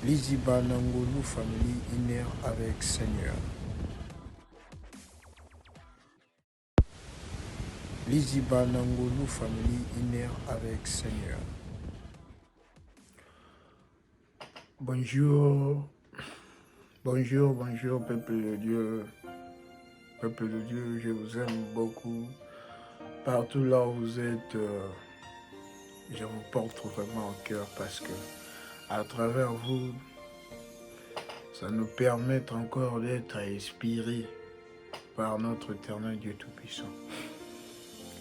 Liziba Nangolu Family Inner avec Seigneur. Liziba Nangolu Family Inner avec Seigneur. Bonjour, bonjour peuple de Dieu. Peuple de Dieu, je vous aime beaucoup. Partout là où vous êtes, je vous porte vraiment au cœur parce que à travers vous, ça nous permet encore d'être inspirés par notre éternel Dieu Tout-Puissant.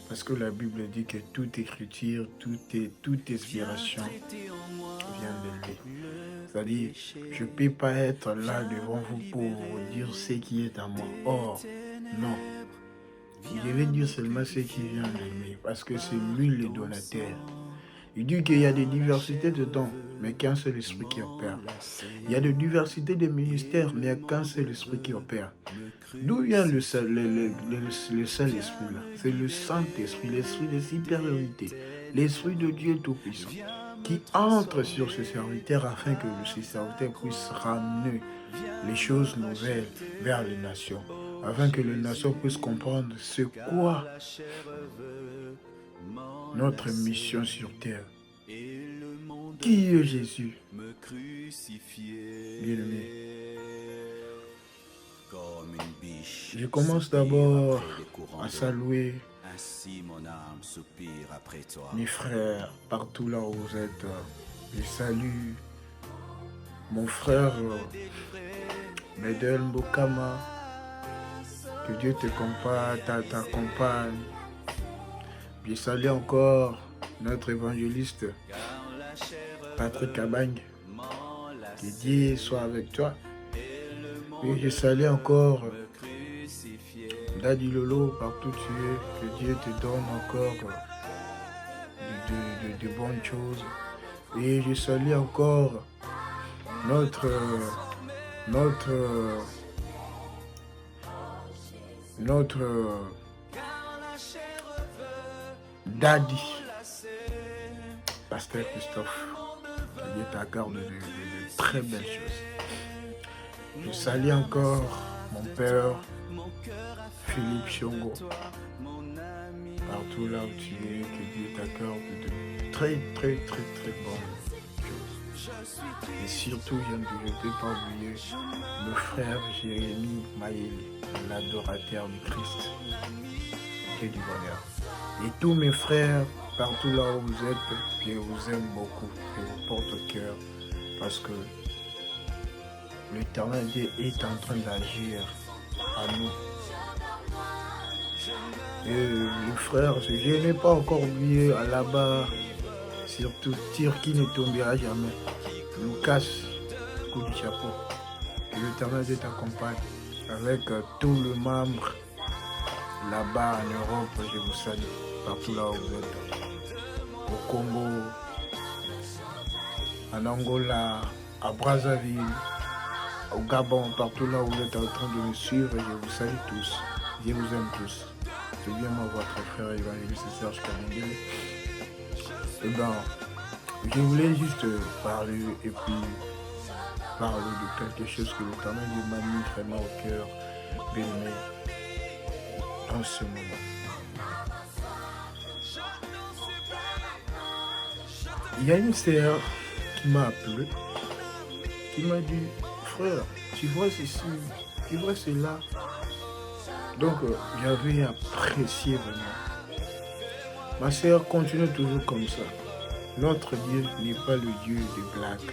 Parce que la Bible dit que toute écriture, toute inspiration vient de lui. C'est-à-dire, je ne peux pas être là devant vous pour vous dire ce qui est à moi. Or, non. Je vais dire seulement ce qui vient de lui, parce que c'est lui le donateur. Il dit qu'il y a des diversités de dons, mais qu'un seul esprit qui opère. Il y a des diversités de ministères, mais il n'y a qu'un seul esprit qui opère. D'où vient le seul esprit là? C'est le Saint-Esprit, l'esprit de supériorité, l'esprit de Dieu Tout-Puissant, qui entre sur ce serviteur afin que ce serviteur puisse ramener les choses nouvelles vers les nations, afin que les nations puissent comprendre ce quoi notre mission sur terre. Qui est Jésus? Bien-aimé. Je commence d'abord à saluer mes frères partout là où vous êtes. Je salue mon frère Medel Mbokama. Que Dieu t'accompagne. Je salue encore notre évangéliste Patrick Kabang. Que Dieu soit avec toi. Et je salue encore Daddy Lolo partout tu es. Que Dieu te donne encore de bonnes choses. Et je salue encore notre Daddy, Pasteur Christophe. Que Dieu t'accorde de très belles choses. Je salue encore mon père Philippe Chongo. Partout là où tu es, que Dieu t'accorde de très bonnes choses. Et surtout, je ne peux pas oublier le frère Jérémy Maïli, l'adorateur du Christ. Que du bonheur. Et tous mes frères, partout là où vous êtes, je vous aime beaucoup, je vous porte au cœur, parce que l'Éternel Dieu est en train d'agir à nous. Et les frères, je n'ai pas encore oublié à là-bas, surtout tir qui ne tombera jamais. Lucas, coup du chapeau. Que l'Éternel Dieu t'accompagne avec tous les membres là-bas en Europe. Je vous salue partout là où vous êtes. Au Congo, en Angola, à Brazzaville, au Gabon, partout là où vous êtes en train de me suivre, je vous salue tous. Je vous aime tous. C'est bien moi, votre frère évangéliste Serge Kamengele. Eh bien, je voulais juste parler et puis parler de quelque chose que l'Éternel m'a mis vraiment au cœur, bien aimé, en ce moment. Il y a une sœur qui m'a appelé, qui m'a dit, frère, tu vois ceci, tu vois cela. Donc, j'avais apprécié vraiment. Ma sœur continue toujours comme ça. Notre Dieu n'est pas le Dieu des blagues.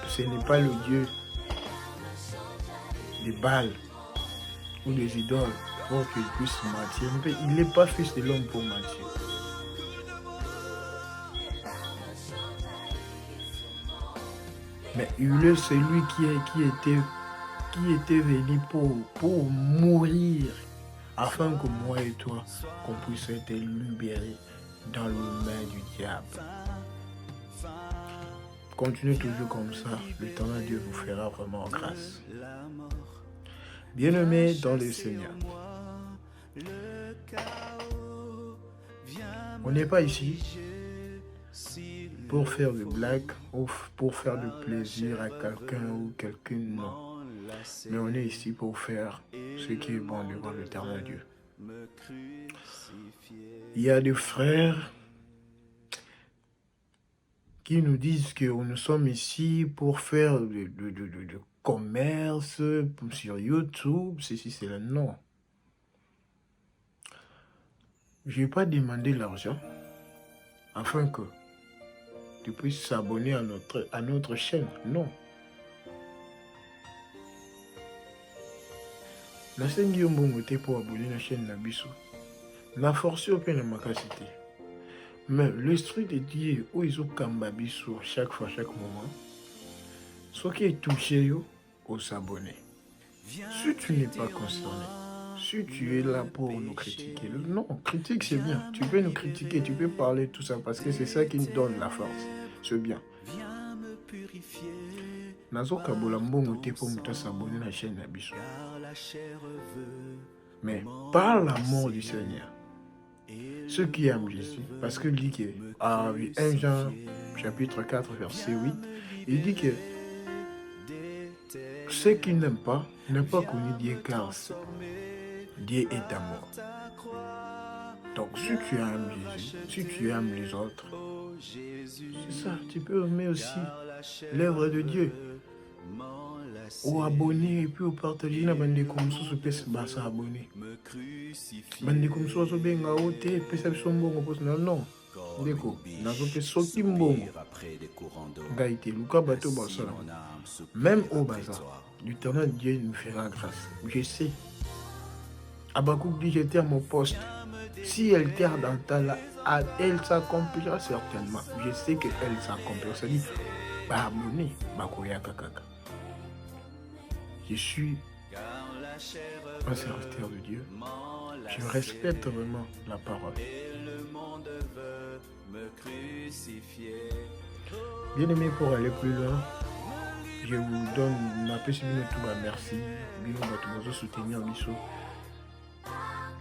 Ce n'est pas le Dieu des balles ou des idoles pour qu'il puisse mentir. Il n'est pas fils de l'homme pour mentir. Mais il est celui qui était venu pour mourir, afin que moi et toi, qu'on puisse être libérés dans les mains du diable. Continuez toujours comme ça, l'Éternel Dieu vous fera vraiment grâce. Bien-aimés dans le Seigneur, on n'est pas ici pour faire des blagues ou pour faire du plaisir à quelqu'un ou quelqu'une, non. Mais on est ici pour faire ce qui est bon devant l'éternel Dieu. Il y a des frères qui nous disent que nous sommes ici pour faire du commerce sur YouTube, ceci, c'est là. Non. Je n'ai pas demandé l'argent afin que tu puisses s'abonner à notre chaîne. Non. La scène qui est pour abonner à la chaîne Nabiso. La force au peine ma capacité. Mais l'esprit de Dieu, où ils ont Kambabiso chaque fois, chaque moment, ce qui est touché aux abonnés. Si tu n'es pas concerné, si tu es là pour nous critiquer, non, critique c'est bien. Tu peux nous critiquer, tu peux parler tout ça parce que c'est ça qui nous donne la force. C'est bien. Nazo Kabola Mbongo te pour me s'abonner à la chaîne Nabiso. Mais par l'amour du Seigneur, ceux qui aiment Jésus, parce qu'il dit que, 1 Jean chapitre 4 verset 8, il dit que ceux qui n'aiment pas n'ont pas connu Dieu car Dieu est amour. Donc si tu aimes Jésus, si tu aimes les autres, c'est ça, tu peux aimer aussi l'œuvre de Dieu. Ou abonner et puis au partager na bande comme ça se pèse basa abonner. Bande comme ça so benga ote pesa bisombongo pos non. Ndeko, nazo pe soki mbongo. Gaïté luka bato basala. Même au bazar, l'éternel Dieu nous fera grâce. Je sais. Abakouk dit j'étais à mon poste. Si elle terre dans ta là, elle s'accomplira certainement. Je sais qu'elle s'accomplira. Ça dit, bah abonner, bah koya kakaka. Je suis un serviteur de Dieu. Je respecte vraiment la parole. Bien aimé, pour aller plus loin, je vous donne ma petite minute tout merci. Bino batumozo soutenir biso.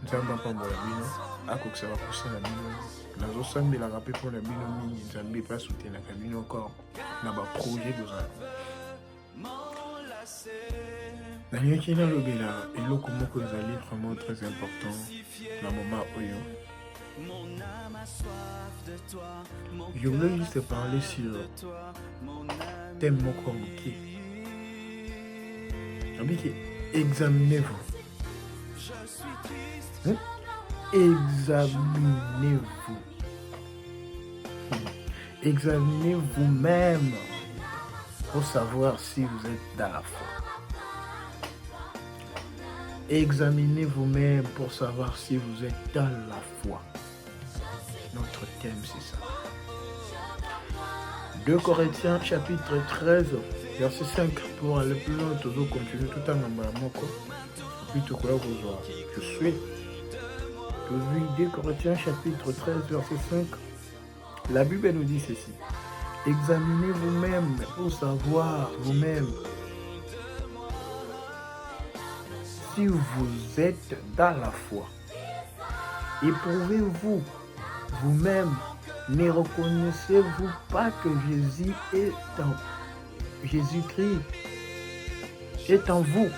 Nzamba pa mbola bino. Akokisa bakusa na bino. Nazo sambela rapé pour la bino mingi. Nzambe pas soutenir na bino encore. Na ba projet bozala. Daniel qui est le bela et le comment que les livres vraiment très important dans le moment où je voulais juste parler sur thème mokomoki. Examinez-vous. Examinez-vous. Examinez vous-même pour savoir si vous êtes dans la foi. Examinez vous-même pour savoir si vous êtes dans la foi. Notre thème, c'est ça. 2 Corinthiens, chapitre 13, verset 5. Pour aller plus loin, tout continue tout en moko. Puis tout quoi je suis. 2 Corinthiens, chapitre 13, verset 5. La Bible nous dit ceci. Examinez vous-même pour savoir vous-même si vous êtes dans la foi. Éprouvez-vous vous-même. Ne reconnaissez-vous pas que Jésus-Christ est en vous?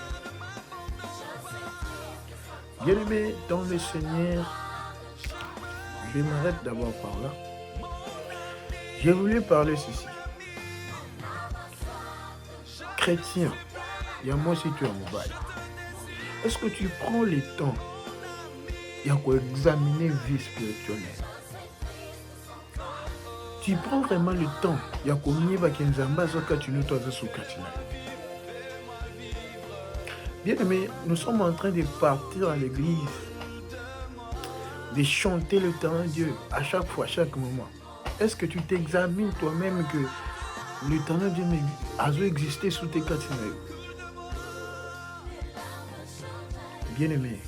Bien-aimés dans le Seigneur, je m'arrête d'abord par là. Je voulais parler ceci. Chrétien, il y a moi si tu es en mobile. Est-ce que tu prends le temps d'examiner vie spirituelle? Tu prends vraiment le temps Bien aimé, nous sommes en train de partir à l'église, de chanter l'éternel Dieu à chaque fois, à chaque moment. Est-ce que tu t'examines toi-même que l'éternel Dieu a existé sous tes quatre? Bien aimé,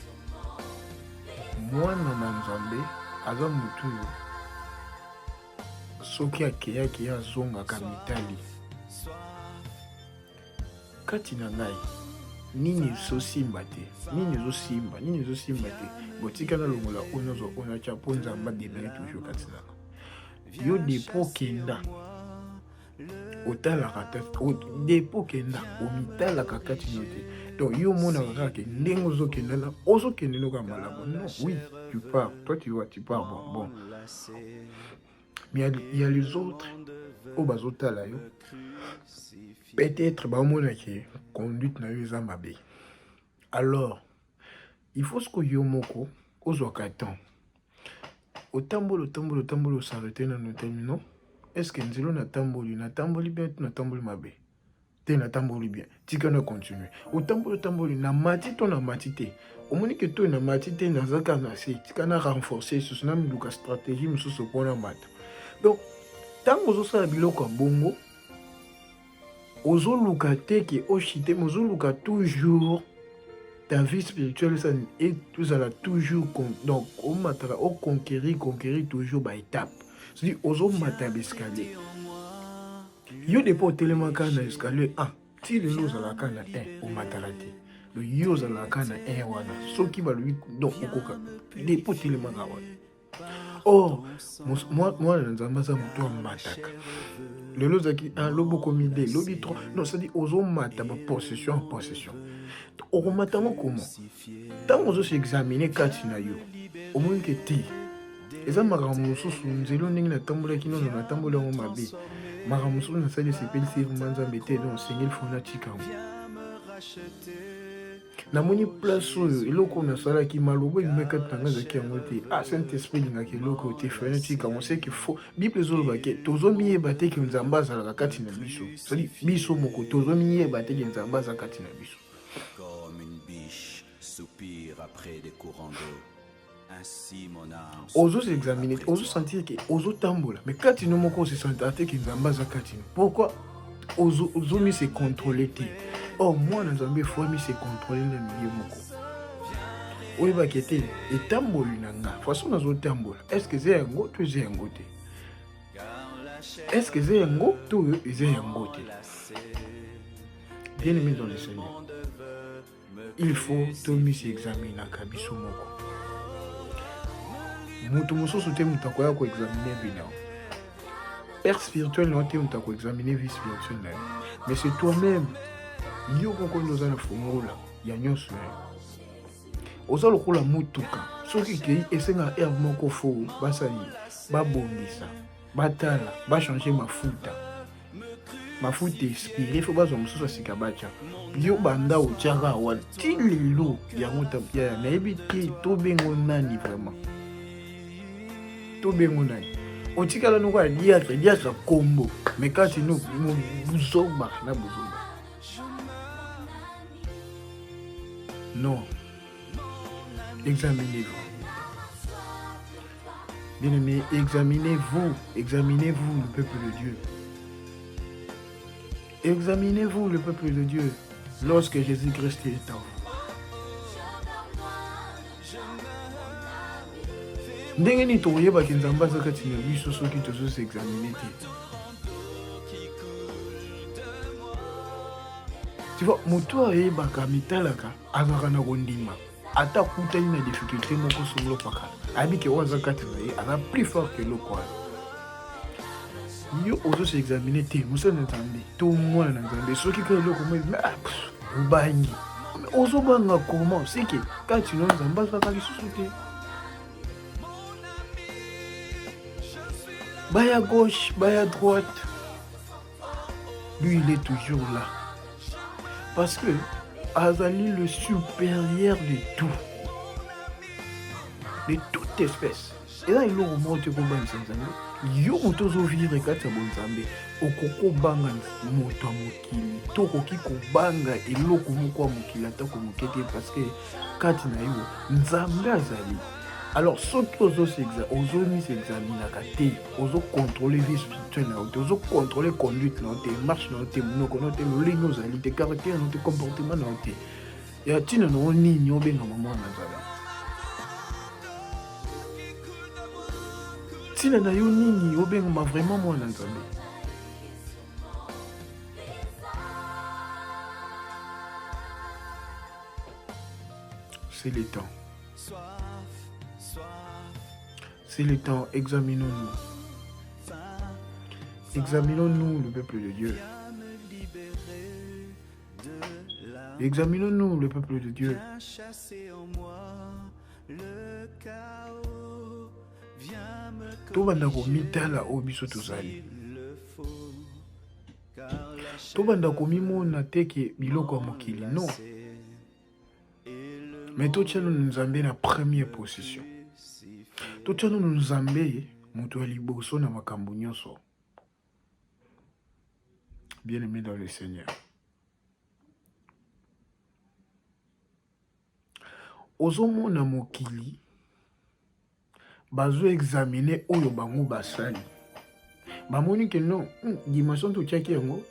moi, Nzambe, Azam Mutu, Soki Akeya Keya Zonga Kamitali, Katina Nai, Nini Sosimbate, Nini Zosimbate, Botika na Longola, Onozo, Onacha, Ponzamba, Debele, toujours Katina. yo depo kenda otalaka depo kenda omitalaka kati no te. Donc yo monaka kaka ndenge ozokenda na ozokende noka malamu. Non, oui, tu pars. Toi tu pars bon. Mais il y a les autres au bazotala yo. Peut-être bamonaki conduite na yo eza mabe. Alors, il faut ce que yo moko ozwaka temps. Otambolo s'arrêter na notel non? Est-ce que nzelo na tamboli bien na tamboli mabe? Te na tamboli bien. Tika na continuer. Otambolo na mati to na mati te. Omoni que to na mati te na zaka na se. Tika na renforcer sur na miluka stratégie mususu pona mata. Donc, tant ozo sala biloko bongo, ozo luka te ke oshite, ozo luka toujours ta vie spirituelle ça et tout ça là toujours donc on matara au conquérir toujours par étape. C'est-à-dire ozo mata escalier. Yo depo tellement kana escalier ti le loza la kana au matarati. Le yo za la kana wana soki ba lui donc okoka depo tellement ka wana. Oh, moi nzamba za muto mataka. Le lozaki lobo komide lobi trop. Non, ça dit ozo mata ba possession en possession. Okomatamo comment? Tant ozo s'examiner kati na yo. Au moins que ti. Eza makambo mosusu nzelo ndenge na tambola kino na tambola ngo mabe. Makambo mosusu na sali sepeli se manzambe te donc sengel fonatika. Namoni place oyo eloko na sala ki malobo imeka tanga za ki amote Saint-Esprit ngaki eloko te fonatika on sait qu'il faut Bible zo ba ke tozo miye te ki nzamba za la kati na biso. C'est biso moko tozo miye te ki nzamba za kati na biso. Comme une biche soupire après des courants d'eau. Ainsi mon âme. Ozo s'examiner, ozo sentir que ozo tambola. Mais quand nous moko se sentir que nzamba za kati. Pourquoi ozo mi se contrôler te? Oh moi na nzambe faut mi se contrôler na milieu moko. Oye ba kete et tamboli nanga. Façon nazo tambola. Est-ce que c'est yango to c'est yango te? Est-ce que c'est yango to c'est yango te? Bien aimé dans le Seigneur. Il faut tout mi se examiner na kabiso moko. Mutu mususu te mutako ya ko examiner bina. Père spirituel non te mutako examiner vie spirituelle. Mais c'est toi-même. Yo koko ndoza na fungula ya nyonso. Oza lokola mutuka. Soki kei esenga herbe moko fo basali babongisa. Batala, ba changer mafuta. Mafuta expiré, il faut pas que sika bacha. Yo banda o tiara wan ti lelo ya mota ya na ebiti to bengo nani vraiment. To bengo nani. O tikala no kwa diatra kombo. Mais quand nous buzoba na buzoba. Non. Examinez-vous. Bien-aimés, examinez-vous le peuple de Dieu. Examinez-vous le peuple de Dieu lorsque Jésus-Christ est en vous. Ndenge ni toyeba ki nzamba za kati na biso soki tozo s'examiner te. Tu vois, moto ayebaka mitalaka azaka na kondima. Ata kutani na difficulté moko solo paka. Abi ke waza kati na ye ana plus fort que l'autre. Yo ozo s'examiner te musa na nzambe to mwana na nzambe soki ka eloko mo bangi ozo banga comment c'est que quand tu n'as nzamba za kati susu te. Baya gauche, baya droite. Lui il est toujours là. Parce que Azali le supérieur de tout. De toute espèce. Et là, il a remonté pour Ban Sanzambe. Yo motozo vivre kati ya bonzambe. Okoko banga moto mokili. Toko kiko banga eloko moko mokili atako mokete parce que kati na yo nzambe azali. Alors, ceux qui osent s'examiner, osent contrôler la vie spirituelle, osent contrôler la conduite, la marche, la ligne, les caractères, les comportements. Et à titre de nous, nous avons vraiment moins d'ensemble. C'est le temps. C'est le temps, examinons-nous. Examinons-nous, le peuple de Dieu. Examinons-nous, le peuple de Dieu. Tobanda komitala o biso tozali. Tobanda komimona teke biloko ya mokili, non. Mais totiano nzambe na première position. Totiano nzambe moto ya liboso na makambo nyonso. Bien-aimé dans le Seigneur. Ozomona mokili bazo examiner oyo bango basali. Bamoni que non, dimension to tiaki yango.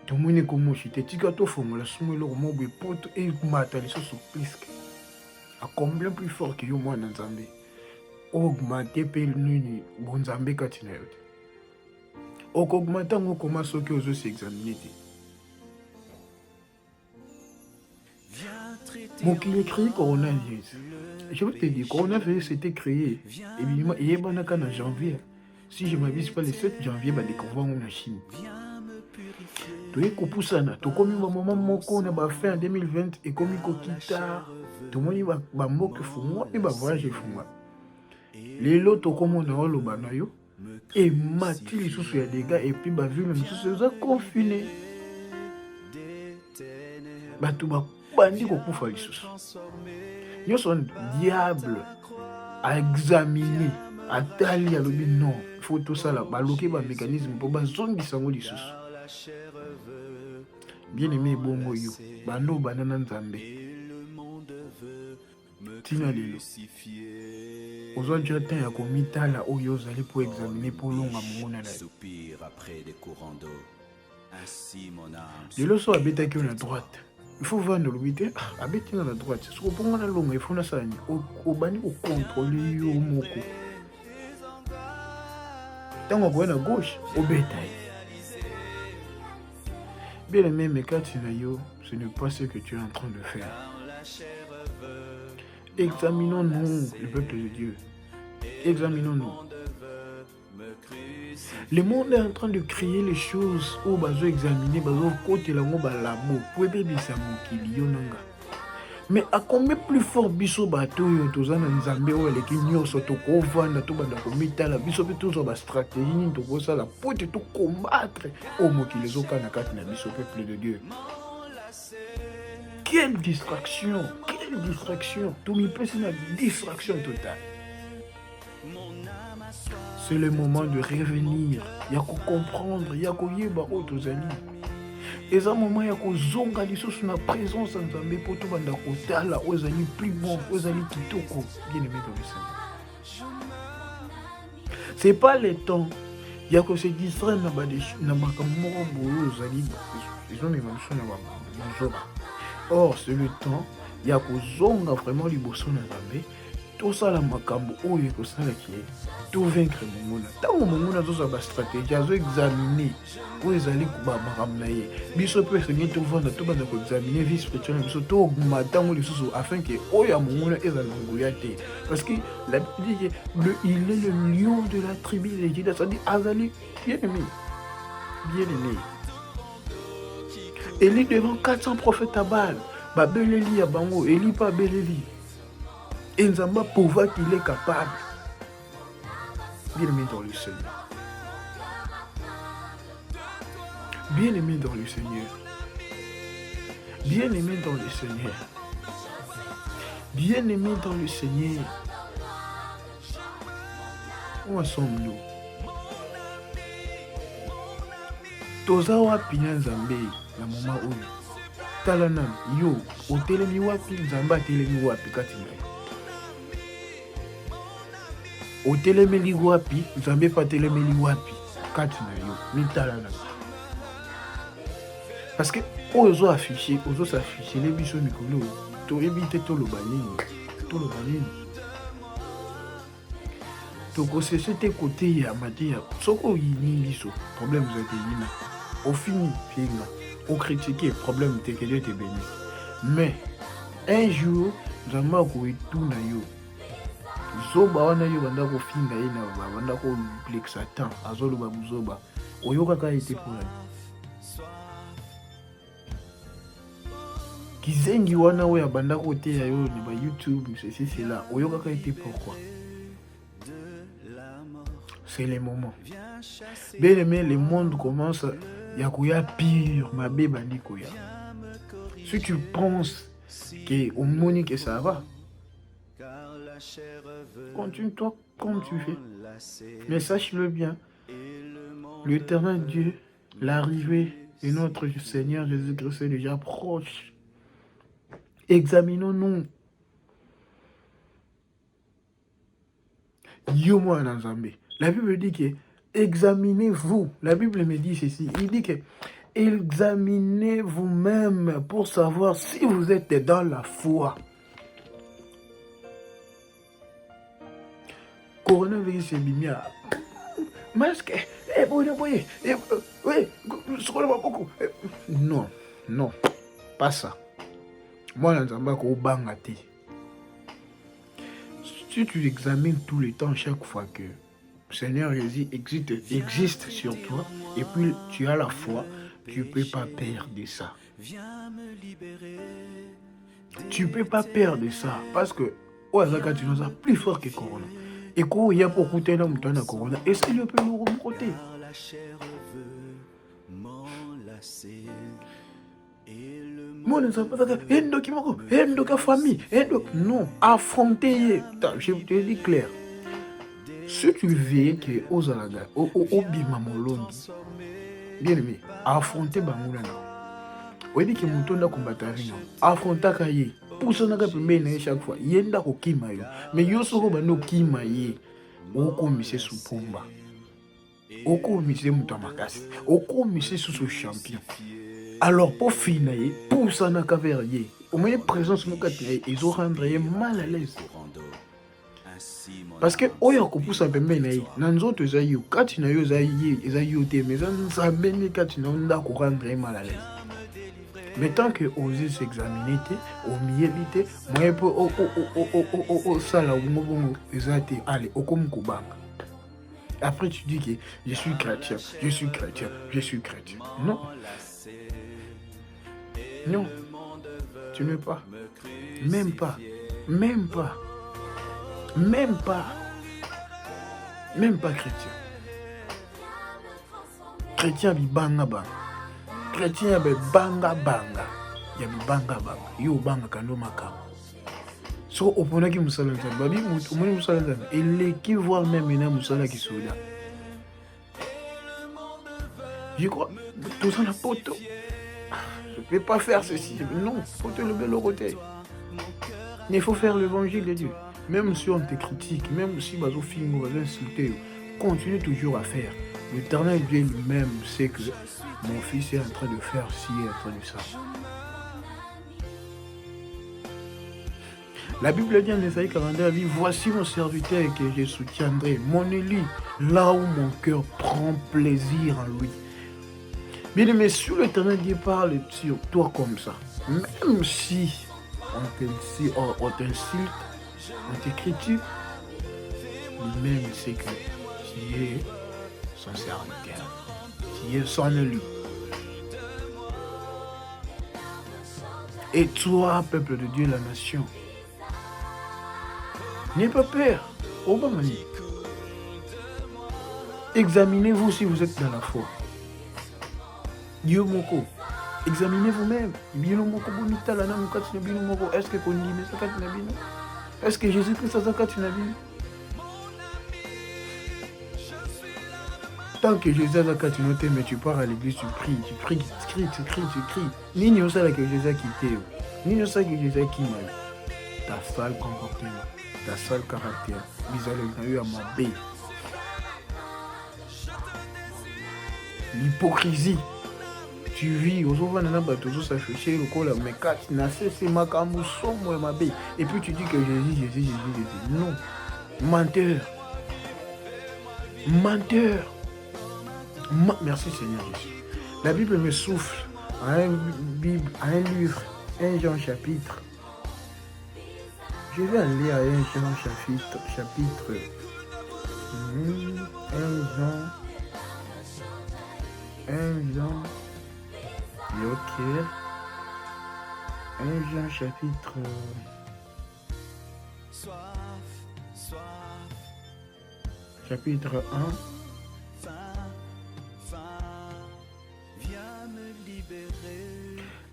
Tomoni komo chite tika to formula sumelo mo be poto et mata les choses presque. À combien plus fort que yo moi na Nzambe. Augmenter pe nini bon Nzambe katina yote. Augmenter ngo koma soki ozo s'examiner. Mokili créé coronavirus. Je veux te dire, coronavirus c'était créé. Évidemment, il y a en janvier. Si je ne m'abuse pas, le 7 janvier, il va découvrir en Chine. Tu es kopusana, tu comme un moment moko na ba fin 2020 et comme kokita, tu moni ba moko fumwa et ba voyage fumwa. Les lots comme on a le banayo et mati les sous ya dégâts et puis ba vu même sous ça confiné. Ba tu ba bandi kokufa les sous. Yo son diable à examiner, à tali à l'obi non, faut tout ça là, ba loquer ba mécanisme pour ba zone bisango les sous. Bien-aimé bongo yo, bano banana Nzambe. Tina lelo. Ozo jata ya komitala oyo zali pour examiner pour longa mona la. Soupir après des courants d'eau. Ainsi mon âme. Lelo so abeta ki na droite. Il faut vendre le bité, abeti na droite. Ce qu'on prend na longa, il faut na sani. O bani ko contrôler yo moko. Tango ko na gauche, o beta. Bien aimé, mais quand tu ce n'est pas ce que tu es en train de faire. Examinons-nous, le peuple de Dieu. Examinons-nous. Le monde est en train de créer les choses où bazo examiner, bazo côté la mo balabo, pour bisa mokili yonanga. Mais à combien plus fort biso bato yo tozana Nzambe o eleki nyoso to kovanda to banda komitala biso pe tozo ba stratégie ni to kosala pour te to combattre o mokili zoka na kati na biso peuple de Dieu. Quelle distraction, quelle distraction. Tout mi pèse une distraction totale. C'est le moment de revenir, ya ko comprendre, ya ko yeba o tozali. Et ça moment ya ko zonga lisusu na présence Nzambe pour tout banda kotala ozali plus bon, ozali kitoko, bien aimé dans le Seigneur. C'est pas le temps ya ko se distraire na ba na makambo boyo ozali ils ont même chose na ba. Or c'est le temps ya ko zonga vraiment liboso na Nzambe. Tout ça la makambo oyo ko sala ki tout vaincre mongona. Tango mongona zo ba stratégie zo examiner ko ezali ku ba makambo na ye. Biso pe sengi to vanda to banda ko examiner vie spirituelle biso to augmenter ngo lisusu afin que oyo mongona ezali nguya te. Parce que la Bible dit il est le lion de la tribu de Juda, ça dit azali bien aimé. Bien aimé. Élie devant 400 prophètes à Baal. Ba beleli ya bango, Élie pas beleli. Et Nzamba prouva qu'il est capable. Bien-aimé dans le Seigneur. Bien-aimé dans le Seigneur. Bien-aimé dans le Seigneur. Bien-aimé dans le Seigneur. Où en sommes-nous? Toza wapi na Nzambe na moment oyo. Talanam yo, otelemi wapi Nzamba telemi wapi kati na yo. Otelemeli wapi, Nzambe pa telemeli wapi, kati na yo, mitala na. Parce que ozo afficher, ozo s'afficher les biso mikolo, to ebite to lo banini, to lo banini. To ko se te côté ya matia, soko yini biso, problème vous êtes yina. Au fini, finga, au critiquer, problème te que Dieu te bénisse. Mais un jour, Nzamba ko etu na yo. zoba wana yo banda kofinga ye na banda koplexa temps azoloba buzoba oyokaka ete mpona kizengi wana oyo abanda koteya yo na bayoutube ceci cela oyokaka ete pourquoi c'est le moment bien aimé le monde commence ya koya pire mabe bandi koya si tu penses que omoni que ça va continue-toi comme tu fais mais sache-le bien l'éternel Dieu l'arrivée de notre Seigneur Jésus-Christ est déjà proche. Examinons-nous. Yo-moi dans Zambé. La Bible dit que examinez-vous. La Bible me dit ceci. Il dit que examinez vous-même pour savoir si vous êtes dans la foi. Coronavirus est bimia. Masque. Non, non, pas ça. Moi, si tu examines tout le temps, chaque fois que Seigneur Jésus existe sur toi, et puis tu as la foi, tu ne peux pas perdre ça. Tu ne peux pas perdre ça, parce que Oazaka, tu nous as plus fort que Corona. Et quand il y a pour coûter l'homme dans la Corona, est-ce qu'il peut nous remonter? Non, affrontez. Je te dis clair. Si tu veux que Ozalaga, Obima Molondi, bien aimé, affrontez Bangoulana. On dit que Moutonda combattre avec nous. Affrontez Kaye. Poussonaka pembeni chaque fois. Yenda ko kima yo. Mais yo soko bano kima ye. Oko mise supomba. Oko mise mutamakasi. Oko mise sous champion. Alors pour finir, poussonaka vers ye. Au moins présence mokati ils ont rendre mal à l'aise. Parce que oyo ko poussa pembeni na nzoto ezayo kati na yo ezayo te mais ça beni kati na nda ko rendre mal à l'aise. Mais tant que oser s'examiner, au milieu vite, moi au sala allez, au comme après tu dis que je suis chrétien. Non. Non. Tu n'es pas. Même pas chrétien. Chrétien bibanga banga. Chrétien ya banga ya banga yo banga kando makamo so oponaki musala nzambe babi omoni musala nzambe eleki voir même na musala ki soda je crois tout ça la poto je peux pas faire ceci non faut te lever le côté il faut faire l'évangile de Dieu même si on te critique même si bazo film bazo insulter continue toujours à faire. L'Éternel Dieu lui-même sait que mon fils est en train de faire ci et en train de ça. La Bible dit en Ésaïe 42, dit, voici mon serviteur que je soutiendrai, mon élu, là où mon cœur prend plaisir en lui. Bien aimé, si l'Éternel Dieu parle sur toi comme ça, même si on t'insulte, on te critique, lui-même sait que tu es son serviteur, tu es son élu. Et toi, peuple de Dieu, la nation, n'ayez pas peur. Obamani. Examinez-vous si vous êtes dans la foi. Dieu moko. Examinez vous-même. Est-ce que est-ce que Jésus-Christ a tant que Jésus a quitté, mais tu pars à l'église, tu cries. Ni au que Jésus a quitté. Ni au que Jésus a quitté. Ta sale comportement, ta sale caractère. Vis-à-vis à ma bé. L'hypocrisie. Tu vis, et puis tu dis que Jésus. Non. Menteur. Merci Seigneur Jésus. La Bible me souffle à un livre, 1 Jean chapitre. Je vais aller à 1 Jean chapitre 1 Jean, ok, 1 Jean chapitre 1.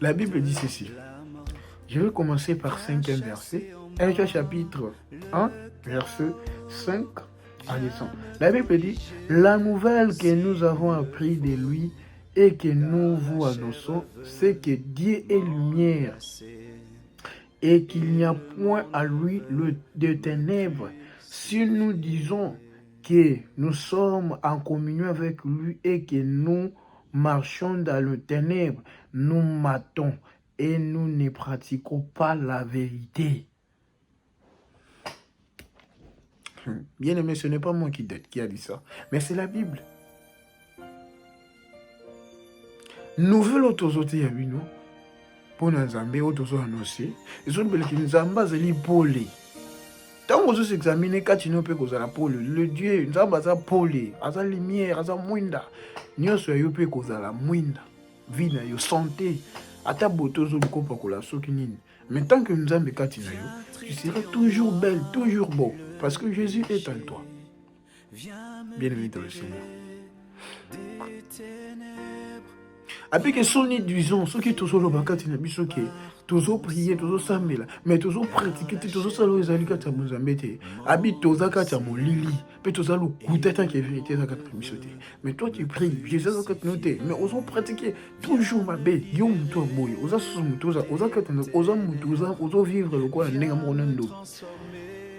La Bible dit ceci. Je vais commencer par 5e verset. 1 Jean chapitre 1, verset 5 à 10. La Bible dit, la nouvelle que nous avons appris de lui et que nous vous annonçons, c'est que Dieu est lumière et qu'il n'y a point à lui de ténèbres. Si nous disons que nous sommes en communion avec lui et que nous marchons dans le ténèbre, nous matons et nous ne pratiquons pas la vérité. Bien aimé, ce n'est pas moi qui a dit ça, mais c'est la Bible. Nouvelle autosote ya bino pona nzambe otozo annoncer ezobele ki nzambe azali pole. Tant que vous examinez quand il peut causer la pole, le Dieu nzambe aza pole, aza lumière, aza mwinda. Nyonso yo peut causer la mwinda. Vie na yo santé, ata botozo bikopa kola soki nini. Mais tant que nzambe kati na yo, tu seras toujours belle, toujours beau parce que Jésus est en toi. Bien-aimé dans le Seigneur. Après que son disons, ceux qui tous au bakati na biso ke tozo prier, tozo samela, mais tozo pratiquer, tozo salo ezali kati ya mozambete. Abi toza kati ya molili, pe toza lo kutata ke vérité za kati biso te. Mais toi tu pries, Jésus za kati noté, mais ozo pratiquer toujours ma bé, yo muto boye, oza sumu toza, oza kati na oza muto ozo vivre le quoi ndenge monondo.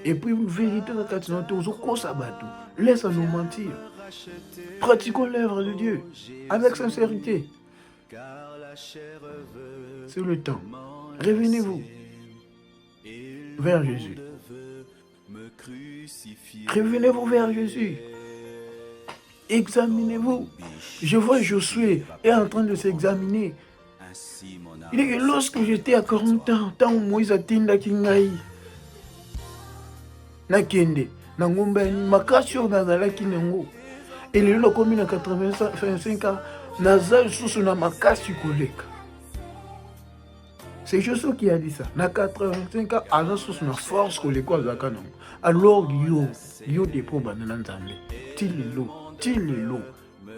Et puis vérité za kati noté ozo kosa bato. Laisse nous mentir. Pratiquons l'œuvre de Dieu avec sincérité. C'est le temps. Revenez-vous vers Jésus. Revenez-vous vers Jésus. Examinez-vous. Je vois Josué est en train de s'examiner. Il dit que lorsque j'étais à 40 ans, tant Moïse a tinda kingai. Nakende, nangomba ni makasio nazalaki nango. Et le lo komi na 85 ans. Naza sous na makasi koleka. C'est Josué qui a dit ça. Na 85 ans, Aza sous na force koleka zaka nango. Alors yo depo banana nzambe. Tilelo.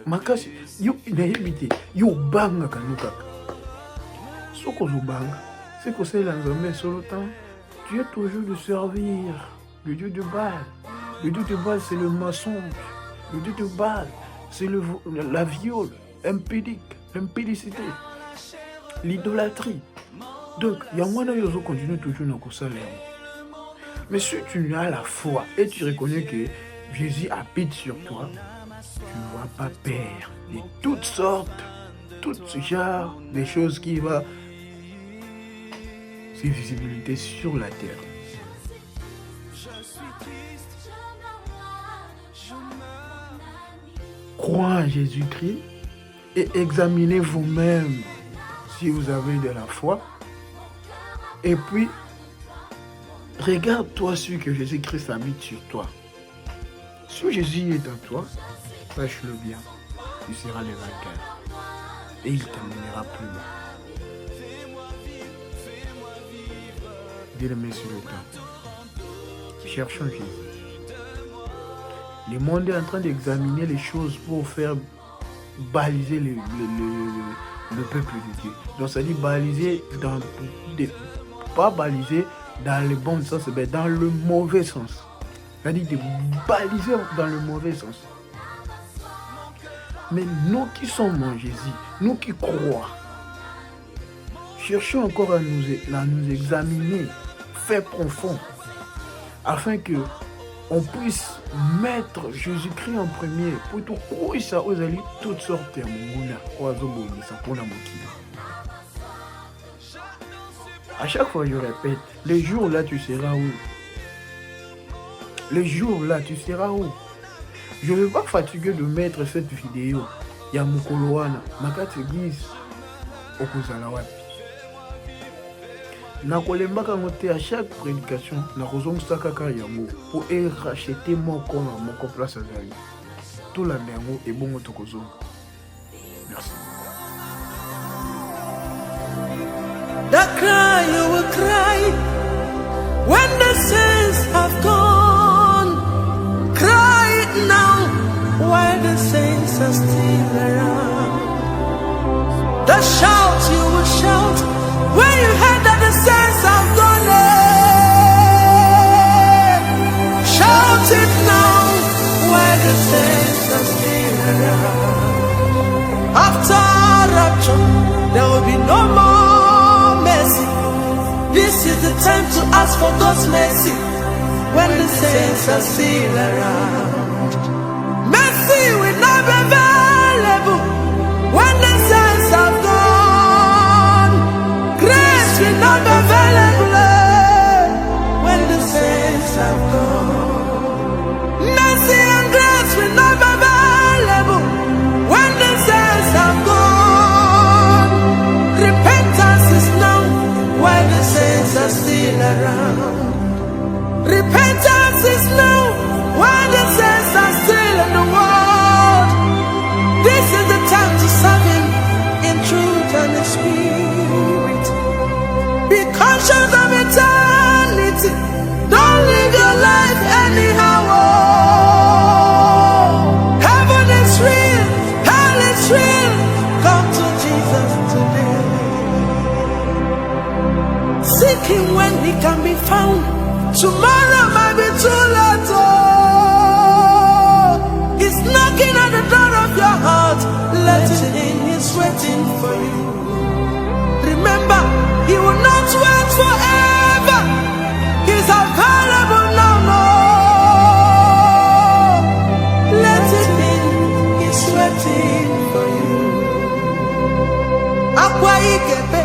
Makasi yo inahibite. Yo banga kanuka. Soko zo banga. C'est que c'est l'enzambe sur le temps. Tu es toujours de servir le Dieu de Baal. Le Dieu de Baal, c'est le mensonge. Le Dieu de Baal, c'est la viole. L'impudicité, l'idolâtrie. Donc, il y a moins de continuer toujours dans le salaire. Mais si tu as la foi et tu reconnais que Jésus habite sur toi, tu ne vas pas perdre de toutes sortes, tout ce genre de choses qui vont c'est visibilité sur la terre. Crois en Jésus-Christ et examinez vous-même si vous avez de la foi. Et puis, regarde-toi sur que Jésus-Christ habite sur toi. Si Jésus est en toi, sache-le bien, tu seras le vainqueur. Et il t'amènera plus loin. Bien-aimé sur le temps. Cherchons Jésus. Le monde est en train d'examiner les choses pour faire baliser le peuple de Dieu. Donc ça dit baliser pas baliser dans le bon sens, mais dans le mauvais sens. Ça dit de baliser dans le mauvais sens. Mais nous qui sommes en Jésus, nous qui croyons, cherchons encore à nous examiner, fait profond, afin que on puisse mettre Jésus-Christ en premier pour tout courir ça aux alliés toutes sortes de munguna pour la moquille. À chaque fois je répète, les jours là tu seras où? Les jours là tu seras où? Je ne vais pas fatiguer de mettre cette vidéo. Il y a Mukoloana, Makati Église, Okuzala wapi. nakolembaka ngo te à chaque prédication nakozongisa kaka yango po erachete moko na moko place azali tolanda yango ebongo tokozonga. Merci. The cry you will cry when the saints have gone. Cry now while the saints are still around. The shout you will shout when you heard that the saints have gone. Shout it now while the saints are still around. After rapture, there will be no more mercy. This is the time to ask for God's mercy when the saints are still around. Mercy will not be available when the saints have gone. Grace will not be available when the saints have gone. Mercy and grace will not be available when the saints have gone. Repentance is now while the saints are still around. Repentance is now while the saints are still in the world. This is the time to serve Him in truth and in spirit. Be conscious of eternity. Don't live your life anyhow. Oh, heaven is real, hell is real. Come to Jesus today. Seek Him when He can be found. Tomorrow might be too late. Oh, He's knocking at the door of your heart. Let Him in, He's waiting for you. Remember, He will not wait forever. He's available now. No. Let Him in, He's waiting for you. Akwa ikebe,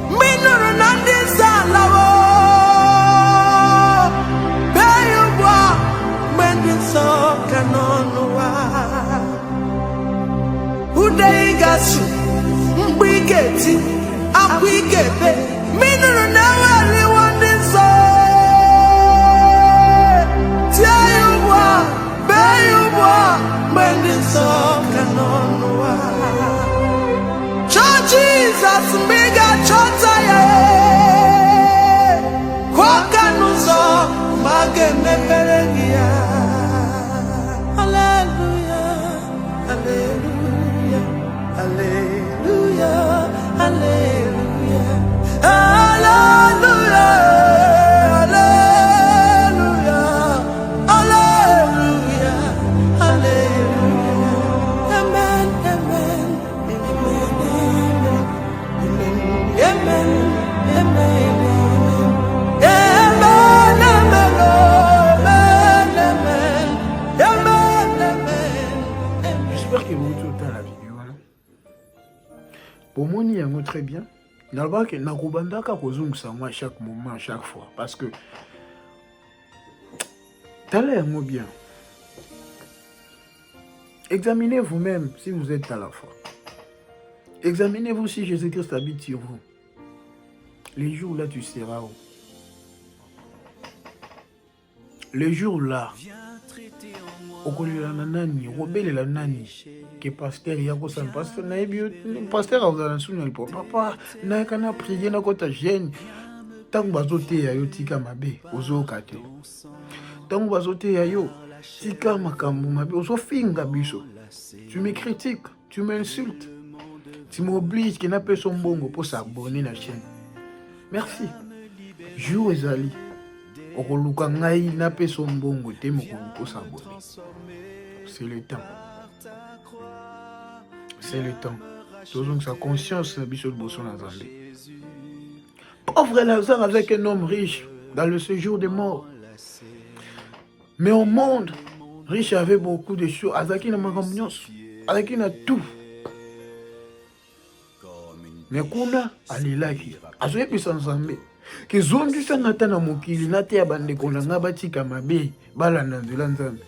minuru nandisa lawo. Udaigasu mbigeti akwigebe minuru nawali wandiso tiayubwa bayubwa mbendiso kanonwa Jesus mbiga chota ye kwa kanuzo mageme perengia. Hallelujah, hallelujah, hallelujah, hallelujah, hallelujah, hallelujah, hallelujah. Amen, amen, amen, amen, amen, J'espère que vous tout à la vidéo. Pour moi, il y a très bien. D'abord, que nakubandaka kozungisa moi à chaque moment, à chaque fois, parce que t'as l'air bien. Examinez vous-même si vous êtes à la foi. Examinez-vous si Jésus-Christ habite sur vous. Les jours là, tu seras où? Les jours là, okolela nani, obelela nani, que pasteur yako san pasteur na ebi, pasteur azala sunel po papa, na kana prier na kota jeune. Tango bazote ya yo tika mabe, ozoka te. Tango bazote ya yo tika makambo mabe, ozofinga biso. Tu me critiques, tu m'insultes. Tu m'obliges qu'il n'a pas son bongo pour s'abonner à la chaîne. Merci. Jour ezali. Okoluka ngai na pe son bongo te mokolo pour s'abonner. C'est le temps. C'est le temps. Donc sa conscience na biso bosso na Nzambe. Pauvre Lazare avec un homme riche dans le séjour des morts. Mais au monde, riche avait beaucoup de choses. Azaki na makambo, azaki na tout. Mais kuna alilaki. Azoye pisa Nzambe. Que zongisa ngata na mokili nate ya bandeko na nga batika mabe balanda nzela Nzambe.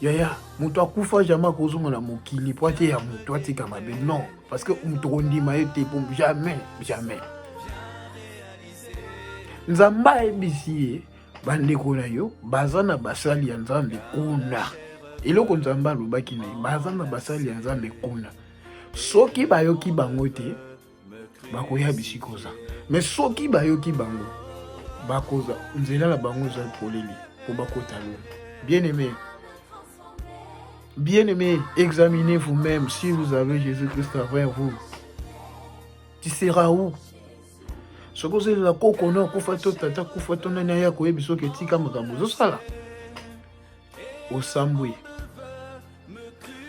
Yaya, mutu akufa jamais kozonga na mokili po ate ya mutu atika mabe. Non, parce que mutu kondima ete pour jamais, jamais. Nzambe ayebisi ye bandeko na yo baza na basali ya Nzambe kuna. Eloko Nzambe alobaki na ye baza na basali ya Nzambe kuna. Soki bayoki bango te bakoya bisikoza. Mais soki bayoki bango bakoza nzela la bango za poleli pour bakota lo. Bien-aimé, examinez vous-même si vous avez Jésus-Christ envers vous. Tu seras où? Ce que c'est la coco, kufato tata, kufato nanya ko ebiso ke tika makambo zo sala. Au sambwe.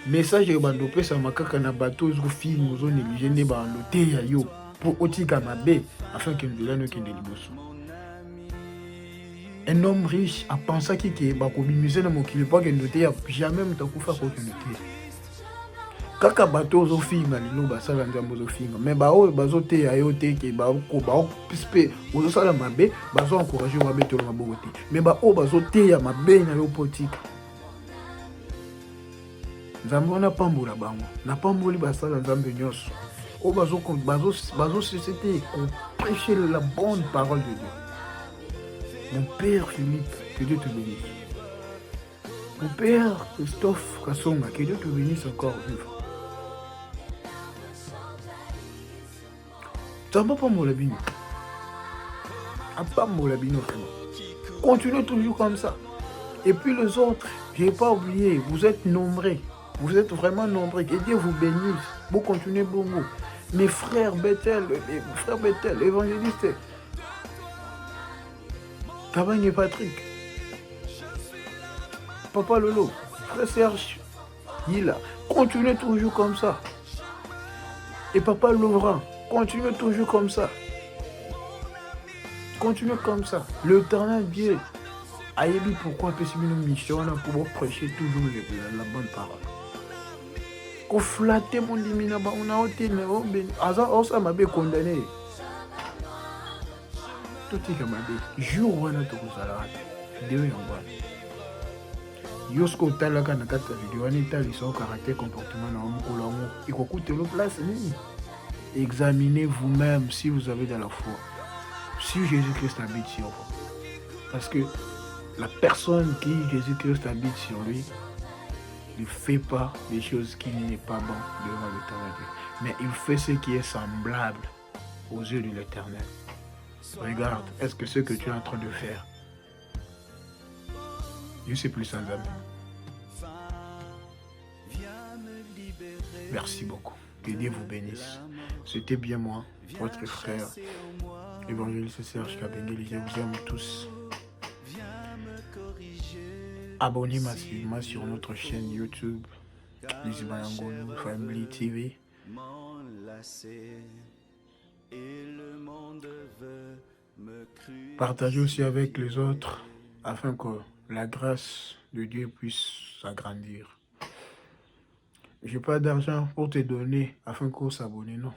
Message ya bando pesa makaka na bateau zo film zo négliger ne bando te ya yo pour otika mabe afin que nous l'année qui liboso. Un homme riche a pensé qu'il va communiquer dans mon kilo pas que nous te jamais mtakufa ko que nous te. Kaka bateau zo finga lilo basala nzambo zo finga mais ba o bazo te ya yo te ke ba ko ba pispe ozo sala mabe bazo encourager mabe to maboko te mais ba o bazo te ya mabe na yo politique nzambo na pambola bango na pamboli basala nzambe nyoso o bazo société ko prêcher la bonne parole de Dieu. Mon père Philippe, que Dieu te bénisse. Mon père Christophe Kassonga, que Dieu te bénisse encore vivre. Ça va pas mon labino. À pas mon labino vraiment. Continuez toujours comme ça. Et puis les autres, je n'ai pas oublié, vous êtes nombreux. Vous êtes vraiment nombreux. Que Dieu vous bénisse. Vous continuez beaucoup. Mes frères Bethel, évangélistes. Tabagne Patrick. Papa Lolo. Frère Serge. Yila. Continuez toujours comme ça. Et Papa Laurent. Continuez toujours comme ça. Continuez comme ça. L'éternel Dieu. Aïebi pourquoi Pessimino mission pour prêcher toujours la bonne parole. Qu'on flatte mon dimina ba on a ôté mais on ben asa osa mabe condamné. Tout est comme mabe. Jour wana to kozala. Vidéo yamba. Yosko talaka na kata vidéo ni tali son caractère comportement na mukolo ngo. Ikokuté le place ni. Examinez vous-même si vous avez de la foi. Si Jésus-Christ habite sur vous. Parce que la personne qui Jésus-Christ habite sur lui ne fait pas des choses qui n'est pas bon devant l'éternel Dieu. Mais il fait ce qui est semblable aux yeux de l'éternel. Regarde, est-ce que ce que tu es en train de faire, Dieu c'est plus sans amis. Merci beaucoup. Que Dieu vous bénisse. C'était bien moi, votre frère, évangéliste Serge Kabengeli. Je vous aime tous. Abonnez massivement sur notre chaîne YouTube, Lizzy Banangolo Family TV. Partagez aussi avec les autres afin que la grâce de Dieu puisse s'agrandir. Je n'ai pas d'argent pour te donner afin qu'on s'abonne, non.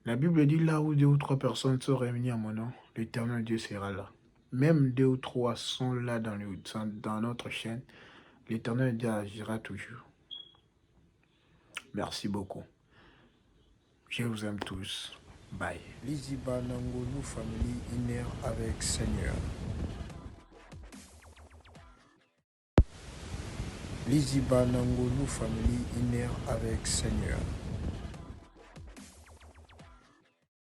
La Bible dit là où 2 ou 3 personnes sont réunies à mon nom, l'éternel Dieu sera là. Même 2 ou 3 sont là dans notre chaîne, l'éternel Dieu agira toujours. Merci beaucoup. Je vous aime tous. Bye. Lizzy Banangolo Family Inner avec Seigneur. Lizzy Banangolo Family Inner avec Seigneur.